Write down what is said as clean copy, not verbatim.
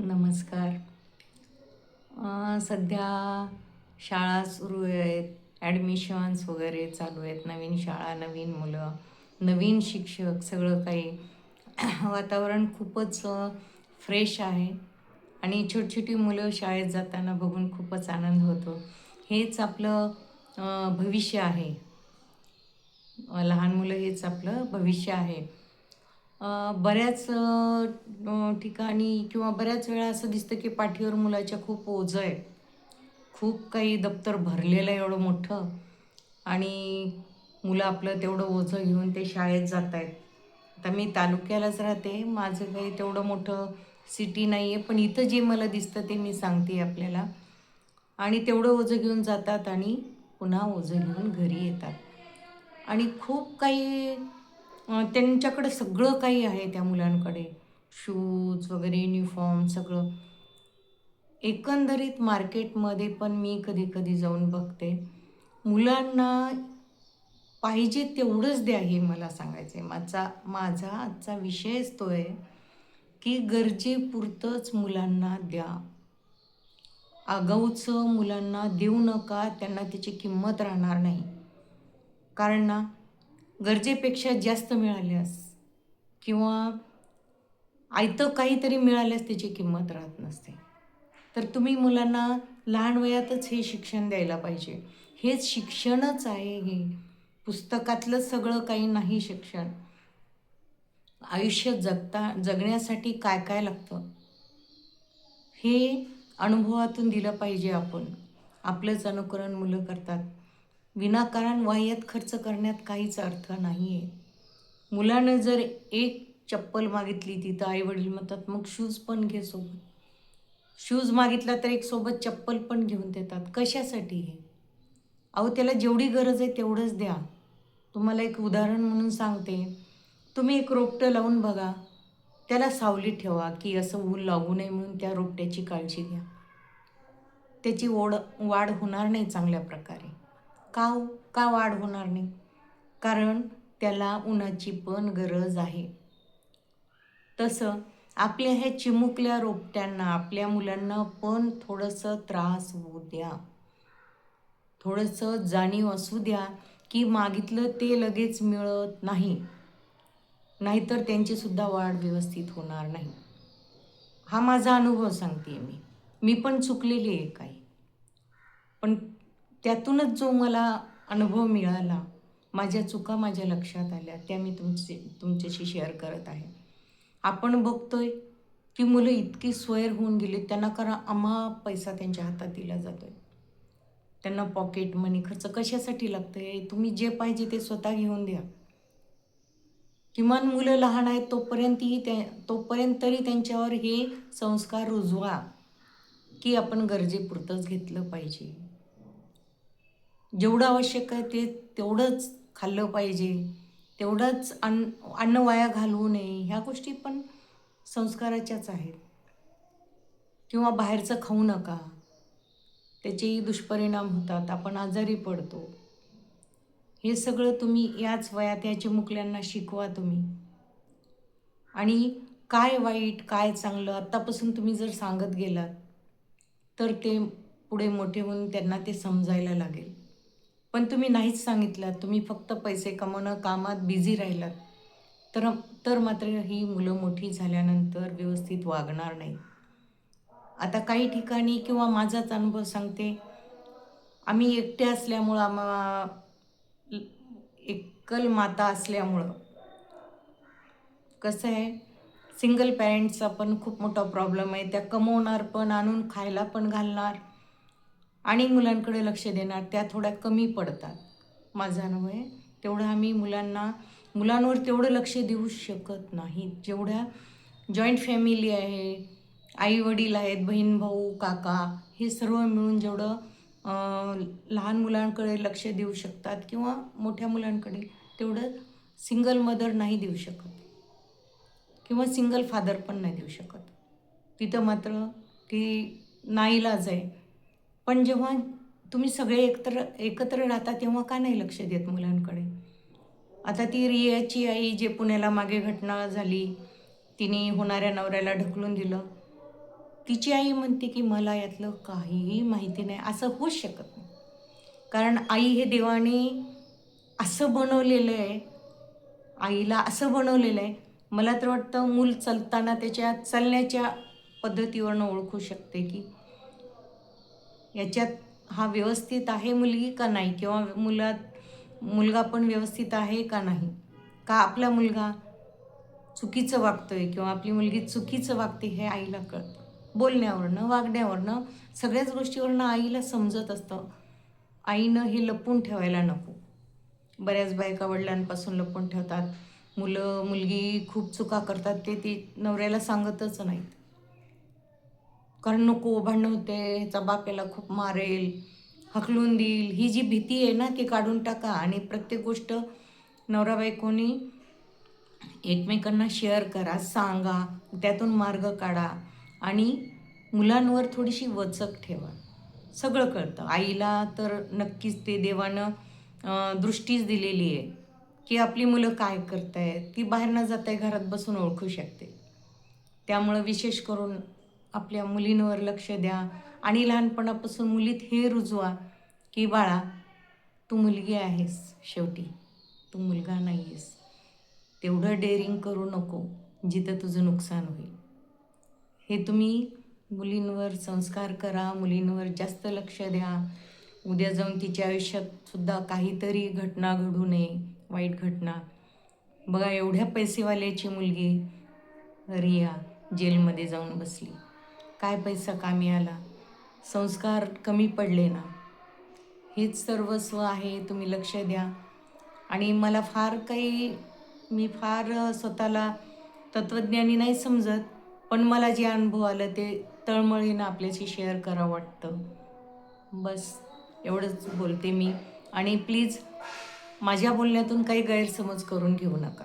नमस्कार. सध्या शाळा सुरू आहेत, ॲडमिशन्स वगैरे चालू आहेत. नवीन शाळा, नवीन मुलं, नवीन शिक्षक, सगळं काही. वातावरण खूपच फ्रेश आहे आणि छोटी-छोटी मुलं शाळेत जाताना बघून खूपच आनंद होतो. हेच आपलं भविष्य आहे. लहान मुलं हेच आपलं भविष्य आहे. बऱ्याच ठिकाणी किंवा बऱ्याच वेळा असं दिसतं की पाठीवर मुलाच्या खूप ओझं आहे. खूप काही दप्तर भरलेलं आहे एवढं मोठं आणि मुलं आपलं तेवढं ओझं घेऊन ते शाळेत जात आहेत. आता मी तालुक्यालाच राहते. माझं काही तेवढं मोठं सिटी नाही आहे. पण इथं जे मला दिसतं ते मी सांगते आपल्याला. आणि तेवढं ओझं घेऊन जातात आणि पुन्हा ओझं घेऊन घरी येतात. आणि खूप काही त्यांच्याकडे सगळं काही आहे त्या मुलांकडे. शूज वगैरे, युनिफॉर्म सगळं. एकंदरीत मार्केटमध्ये पण मी कधी-कधी जाऊन बघते. मुलांना पाहिजे तेवढंच द्या हे मला सांगायचं आहे. माझा माझा आजचा विषयच तो आहे, की गरजेपुरतंच मुलांना द्या. आगाऊचं मुलांना देऊ नका, त्यांना त्याची किंमत राहणार नाही. कारण ना, गरजेपेक्षा जास्त मिळाल्यास किंवा आयतं काहीतरी मिळाल्यास त्याची किंमत राहत नसते. तर तुम्ही मुलांना लहान वयातच हे शिक्षण द्यायला पाहिजे. हेच शिक्षणच आहे हे. पुस्तकातलं सगळं काही नाही शिक्षण. आयुष्य जगण्यासाठी काय काय लागतं हे अनुभवातून दिलं पाहिजे आपण. आपलंच अनुकरण मुलं करतात. विनाकारण वाह्यात खर्च करण्यात काहीच अर्थ नाही आहे. मुलानं जर एक चप्पल मागितली तिथं आई-वडील म्हणतात, "मग शूज पण घे सोबत." शूज मागितला तर एक सोबत चप्पल पण घेऊन देतात. कशासाठी हे? अहो त्याला जेवढी गरज आहे तेवढंच द्या. तुम्हाला एक उदाहरण म्हणून सांगते. तुम्ही एक रोपटं लावून बघा. त्याला सावलीत ठेवा, की असं ऊन लागू नये म्हणून त्या रोपट्याची काळजी घ्या. त्याची वाढ होणार नाही चांगल्या प्रकारे. का हो? का वाढ होणार नाही? कारण त्याला उन्हाची पण गरज आहे. तसं आपल्या ह्या चिमुकल्या रोपट्यांना, आपल्या मुलांना पण थोडंसं त्रास होऊ द्या. थोडंसं जाणीव असू द्या, की मागितलं ते लगेच मिळत नाही. नाहीतर त्यांचीसुद्धा वाढ व्यवस्थित होणार नाही. हा माझा अनुभव सांगते मी. मी पण चुकलेली आहे काही. पण त्यातूनच जो मला अनुभव मिळाला, माझ्या चुका माझ्या लक्षात आल्या, त्या मी तुमच्याशी शेअर करत आहे. आपण बघतोय, की मुलं इतकी स्वैर होऊन गेली, त्यांना अमाप पैसा त्यांच्या हातात दिला जातोय. त्यांना पॉकेट मनी खर्च कशासाठी लागतंय? तुम्ही जे पाहिजे ते स्वतः घेऊन द्या. किमान मुलं लहान आहेत तोपर्यंत तरी त्यांच्यावर हे संस्कार रुजवा, की आपण गरजेपुरतंच घेतलं पाहिजे. जेवढं आवश्यक आहे ते तेवढंच खाल्लं पाहिजे. तेवढंच अन्न वाया घालवू नये. ह्या गोष्टी पण संस्काराच्याच आहेत. किंवा बाहेरचं खाऊ नका. त्याचेही दुष्परिणाम होतात. आपण आजारी पडतो. हे सगळं तुम्ही याच वयात या चिमुकल्यांना शिकवा तुम्ही. आणि काय वाईट, काय चांगलं आत्तापासून तुम्ही जर सांगत गेलात, तर ते पुढे मोठे होऊन त्यांना ते समजायला लागेल. पण तुम्ही नाहीच सांगितलात, तुम्ही फक्त पैसे कमवणं कामात बिझी राहिलात, तर तर मात्र ही मुलं मोठी झाल्यानंतर व्यवस्थित वागणार नाहीत. आता काही ठिकाणी किंवा माझाच अनुभव सांगते, आम्ही एकटे असल्यामुळं एकल माता असल्यामुळं कसं आहे, सिंगल पॅरेंट्सचा पण खूप मोठा प्रॉब्लेम आहे. त्या कमवणार पण, आणून खायला पण घालणार आणि मुलांकडे लक्ष देणार. त्या थोड्या कमी पडतात. माझा अनुभव आहे. तेवढं आम्ही मुलांवर तेवढं लक्ष देऊ शकत नाही. जेवढ्या जॉईंट फॅमिली आहे, आई-वडील आहेत, बहीण-भाऊ, काका हे सर्व मिळून जेवढं लहान मुलांकडे लक्ष देऊ शकतात किंवा मोठ्या मुलांकडे, तेवढं सिंगल मदर नाही देऊ शकत किंवा सिंगल फादर पण नाही देऊ शकत. तिथं मात्र ती नाईलाज आहे. पण जेव्हा तुम्ही सगळे एकत्र राहता तेव्हा का नाही लक्ष देत मुलांकडे? आता ती रियाची आई जे पुण्याला मागे घटना झाली, तिने होणाऱ्या नवऱ्याला ढकलून दिलं. तिची आई म्हणते की मला यातलं काहीही माहिती नाही. असं होऊच शकत नाही. कारण आई हे देवाने असं बनवलेलं आहे, आईला असं बनवलेलं आहे, मला तर वाटतं मूल चालताना त्याच्या चालण्याच्या पद्धतीवरनं ओळखू शकते की याच्यात हा व्यवस्थित आहे मुलगी का नाही, किंवा मुलगा पण व्यवस्थित आहे का नाही, का आपला मुलगा चुकीचं वागतोय किंवा आपली मुलगी चुकीचं वागते हे आईला कळतं. बोलण्यावरनं, वागण्यावरनं, सगळ्याच गोष्टीवरनं आईला समजत असतं. आईनं हे लपवून ठेवायला नको. बऱ्याच बायका वडिलांपासून लपवून ठेवतात. मुलगी खूप चुका करतात ते ती नवऱ्याला सांगतच नाहीत. कारण नको भांडणं होते, ह्याचा बाप याला खूप मारेल, हकलून देईल, ही जी भीती आहे ना ती काढून टाका आणि प्रत्येक गोष्ट नवरा बायकोनी एकमेकांना शेअर करा, सांगा, त्यातून मार्ग काढा आणि मुलांवर थोडीशी वचक ठेवा. सगळं कळतं. आईला तर नक्कीच ते देवानं दृष्टीच दिलेली आहे की आपली मुलं काय करत आहेत, ती बाहेर न जाता घरात बसून ओळखू शकते. त्यामुळं विशेष करून आपल्या मुलींवर लक्ष द्या आणि लहानपणापासून मुलीत हे रुजवा की बाळा, तू मुलगी आहेस, शेवटी तू मुलगा नाही आहेस. तेवढं डेअरिंग करू नको जिथं तुझं नुकसान होईल. हे तुम्ही मुलींवर संस्कार करा, मुलींवर जास्त लक्ष द्या. उद्या जाऊन तिच्या आयुष्यात सुद्धा काहीतरी घटना घडू नये, वाईट घटना. बघा, एवढ्या पैसेवाल्याची मुलगी रिया जेलमध्ये जाऊन बसली. काय पैसा कामी आला? संस्कार कमी पडले ना. हेच सर्वस्व आहे. तुम्ही लक्ष द्या. आणि मला मी फार स्वतःला तत्त्वज्ञानी नाही समजत, पण मला जे अनुभव आलं ते तळमळीनं आपल्याशी शेअर करावं वाटतं. बस एवढंच बोलते मी. आणि प्लीज माझ्या बोलण्यातून काही गैरसमज करून घेऊ नका.